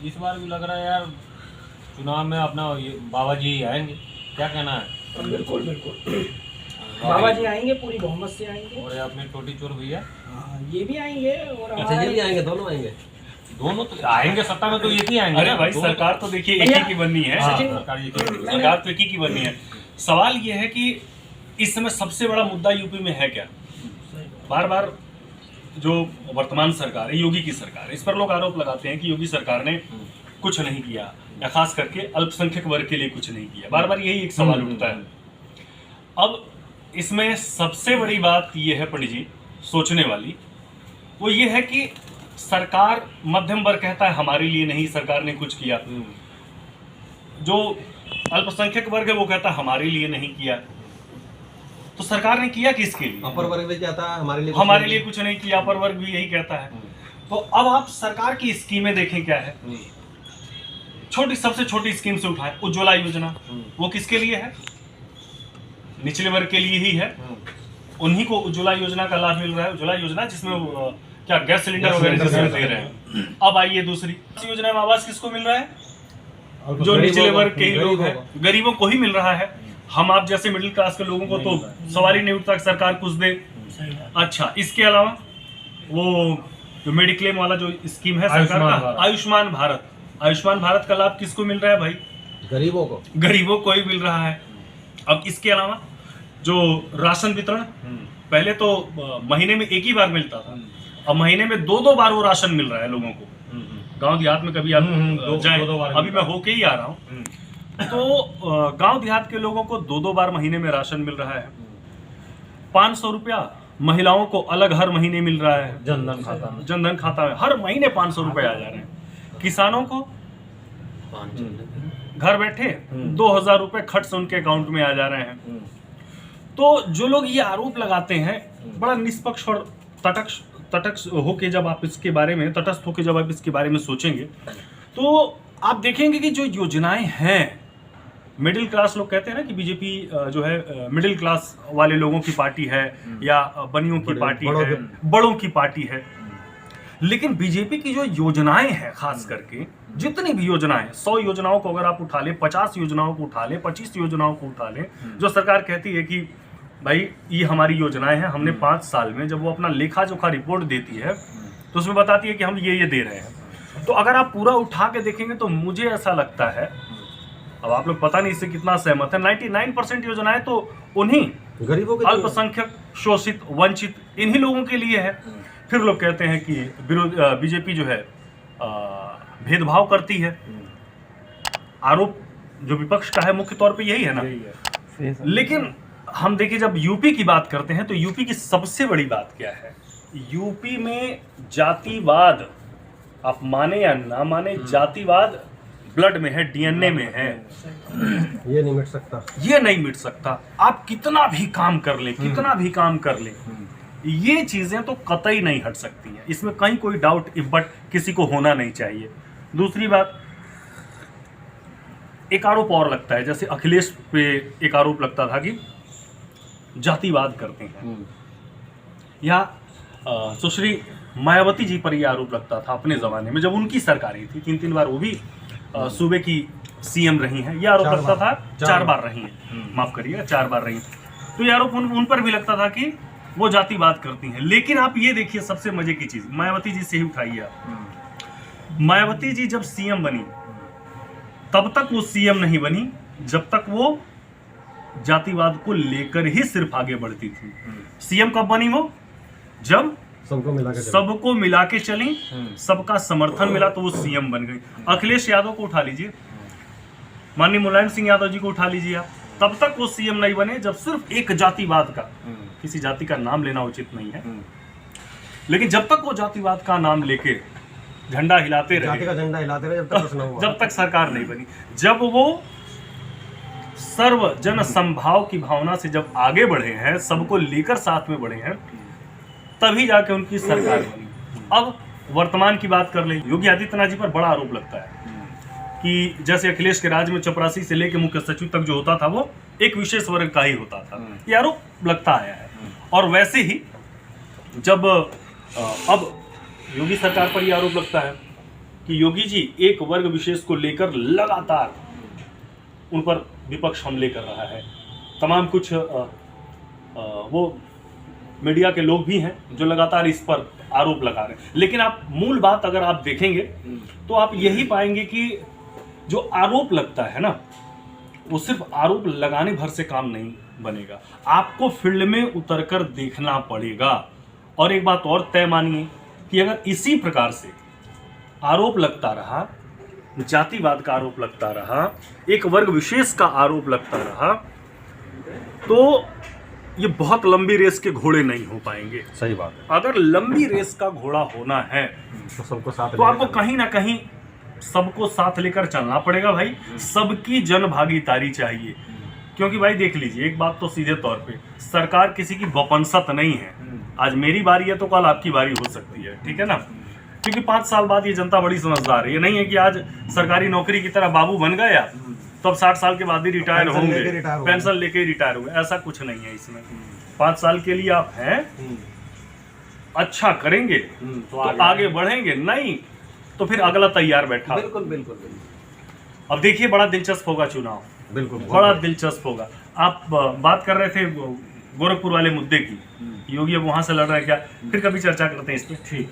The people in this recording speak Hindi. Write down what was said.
इस बार भी लग रहा है यार चुनाव में अपना बाबा जी आएंगे, क्या कहना है? बिल्कुल बिल्कुल बाबा जी आएंगे, पूरी बहुमत से आएंगे। और अपने छोटी चोर भैया ये भी आएंगे और अच्छा, ये भी आएंगे, दोनों आएंगे। दोनों तो आएंगे, सत्ता में तो एक ही आएंगे। अरे भाई सरकार तो देखिए एक ही की बननी है। हाँ, सरकार एक ही बनेगी। सरकार तो एक ही की बननी है। सवाल ये है कि इस समय सबसे बड़ा मुद्दा यूपी में है क्या? बार बार जो वर्तमान सरकार है, योगी की सरकार है, इस पर लोग आरोप लगाते हैं कि योगी सरकार ने कुछ नहीं किया या खास करके अल्पसंख्यक वर्ग के लिए कुछ नहीं किया। बार बार यही एक सवाल उठता है। अब इसमें सबसे बड़ी बात यह है पंडित जी, सोचने वाली, वो ये है कि सरकार, मध्यम वर्ग कहता है हमारे लिए नहीं सरकार ने कुछ किया, जो अल्पसंख्यक वर्ग है वो कहता है हमारे लिए नहीं किया। तो सरकार ने किया किसके लिए? अपर वर्ग भी कहता है हमारे लिए कुछ नहीं किया, अपर वर्ग भी यही कहता है। तो अब आप सरकार की स्कीमें देखें क्या है। छोटी, सबसे छोटी स्कीम से उठाए, उज्ज्वला योजना, वो किसके लिए है? निचले वर्ग के लिए ही है। उन्हीं को उज्ज्वला योजना का लाभ मिल रहा है। उज्ज्वला योजना जिसमें क्या गैस सिलेंडर वगैरह जिसमें दे रहे हैं। अब आइए दूसरी योजना में आवास किसको मिल रहा है? जो निचले वर्ग के ही लोग हैं, गरीबों को ही मिल रहा है। हम आप जैसे मिडिल क्लास के लोगों को तो सवाल ही नहीं उठता कि सरकार कुछ दे। अच्छा, इसके अलावा वो जो मेडिक्लेम वाला जो स्कीम है सरकार का, आयुष्मान भारत, आयुष्मान भारत का लाभ किसको मिल रहा है भाई? गरीबों को ही मिल रहा है। अब इसके अलावा जो राशन वितरण, पहले तो महीने में एक ही बार मिलता था, अब महीने में दो बार वो राशन मिल रहा है लोगों को। गांव देहात में कभी आप जाएं, अभी मैं होके ही आ रहा हूँ, तो गांव देहात के लोगों को दो बार महीने में राशन मिल रहा है। 500 रुपया महिलाओं को अलग हर महीने मिल रहा है जनधन खाता में हर महीने 500 रुपए आ जा रहे हैं। किसानों को घर बैठे 2000 रुपए खट से उनके अकाउंट में आ जा रहे हैं। तो जो लोग ये आरोप लगाते हैं, बड़ा निष्पक्ष और तटस्थ होके जब आप इसके बारे में इसके बारे में सोचेंगे, तो आप देखेंगे कि जो योजनाएं हैं, मिडिल क्लास लोग कहते हैं ना कि बीजेपी जो है मिडिल क्लास वाले लोगों की पार्टी है या बनियों की पार्टी है, बड़ों की पार्टी है। लेकिन बीजेपी की जो योजनाएं हैं, खास करके जितनी भी योजनाएं, 100 योजनाओं को अगर आप उठा लें, 50 योजनाओं को उठा लें, 25 योजनाओं को उठा लें, जो सरकार कहती है कि भाई ये हमारी योजनाएं हैं, हमने 5 साल में, जब वो अपना लेखा जोखा रिपोर्ट देती है तो उसमें बताती है कि हम ये दे रहे हैं। तो अगर आप पूरा उठा के देखेंगे तो मुझे ऐसा लगता है, अब आप लोग पता नहीं इससे कितना सहमत है, 99% योजनाएं तो उन्हीं गरीबों के, अल्पसंख्यक, शोषित, वंचित, इन्हीं लोगों के लिए है। फिर लोग कहते हैं कि बीजेपी जो है भेदभाव करती है। आरोप जो विपक्ष का है मुख्य तौर पे यही है ना। लेकिन हम देखिए, जब यूपी की बात करते हैं तो यूपी की सबसे बड़ी बात क्या है? यूपी में जातिवाद, आप माने या ना माने, जातिवाद ब्लड में है, डीएनए में है। ये नहीं मिट सकता। आप कितना भी काम कर लें, ये चीजें तो कतई नहीं हट सकती हैं। इसमें कहीं कोई डाउट बट किसी को होना नहीं चाहिए। दूसरी बात, एक आरोप और लगता है, जैसे अखिलेश पे एक आरोप लगता था कि जातिवाद करते हैं, या सुश्री मायावती जी पर यह आरोप लगता था अपने जमाने में जब उनकी सरकारें थी। 3 बार वो भी सूबे की सीएम रही हैं। यह आरोप लगता था, 4 बार रही हैं, माफ करिएगा, 4 बार रही। तो यह आरोप उन पर भी लगता था कि वो जातिवाद करती हैं। लेकिन आप ये देखिए, सबसे मजे की चीज मायावती जी से ही उठाइए आप। मायावती जी जब सीएम बनी, तब तक वो सीएम नहीं बनी जब तक वो जातिवाद को लेकर ही सिर्फ आगे बढ़ती थी। सीएम कब बनी वो? जब सबको मिला के चली, सबका समर्थन मिला तो वो सीएम बन गई। अखिलेश यादव को उठा लीजिए, माननीय मुलायम सिंह यादव जी को उठा लीजिए आप, तब तक वो सीएम नहीं बने जब सिर्फ एक जातिवाद का, किसी जाति का नाम लेना उचित नहीं है, लेकिन जब तक वो जातिवाद का नाम लेके झंडा हिलाते रहे, जब तक सरकार नहीं बनी। जब वो सर्व जन संभाव की भावना से जब आगे बढ़े हैं, सबको लेकर साथ में बढ़े हैं, तभी जाके उनकी सरकार बनी। अब वर्तमान की बात कर ले, योगी आदित्यनाथ जी पर बड़ा आरोप लगता है कि जैसे अखिलेश के राज में चपरासी से लेकर मुख्य सचिव तक जो होता था वो एक विशेष वर्ग का ही होता था। ये आरोप लगता आया है। और वैसे ही जब अब योगी सरकार पर यह आरोप लगता है कि योगी जी एक वर्ग विशेष को लेकर लगातार उन पर विपक्ष हमले कर रहा है। तमाम कुछ वो मीडिया के लोग भी हैं जो लगातार इस पर आरोप लगा रहे हैं। लेकिन आप मूल बात अगर आप देखेंगे तो आप यही पाएंगे कि जो आरोप लगता है ना, वो सिर्फ आरोप लगाने भर से काम नहीं बनेगा, आपको फील्ड में उतरकर देखना पड़ेगा। और एक बात और तय मानिए कि अगर इसी प्रकार से आरोप लगता रहा, जातिवाद का आरोप लगता रहा, एक वर्ग विशेष का आरोप लगता रहा, तो ये बहुत लंबी रेस के घोड़े नहीं हो पाएंगे। सही बात है। अगर लंबी रेस का घोड़ा होना है तो सबको साथ तो आपको कहीं ना कहीं सबको साथ लेकर चलना पड़ेगा भाई। सबकी जन भागीदारी चाहिए, क्योंकि भाई देख लीजिए, एक बात तो सीधे तौर पे सरकार किसी की बपनसत नहीं है। आज मेरी बारी है तो कल आपकी बारी हो सकती है, ठीक है ना। क्योंकि 5 साल बाद ये जनता बड़ी समझदार है। ये नहीं है कि आज सरकारी नौकरी की तरह बाबू बन गया तो अब 60 साल के बाद ही रिटायर होंगे, पेंशन लेके रिटायर होंगे, ऐसा कुछ नहीं है इसमें। 5 साल के लिए आप हैं, अच्छा करेंगे तो आगे बढ़ेंगे, नहीं तो फिर अगला तैयार बैठा। बिल्कुल बिल्कुल बिल्कुल। अब देखिए बड़ा दिलचस्प होगा चुनाव, बिल्कुल बड़ा दिलचस्प होगा। आप बात कर रहे थे गोरखपुर वाले मुद्दे की, योगी अब वहां से लड़ रहे हैं क्या, फिर कभी चर्चा करते हैं इस पर। ठीक।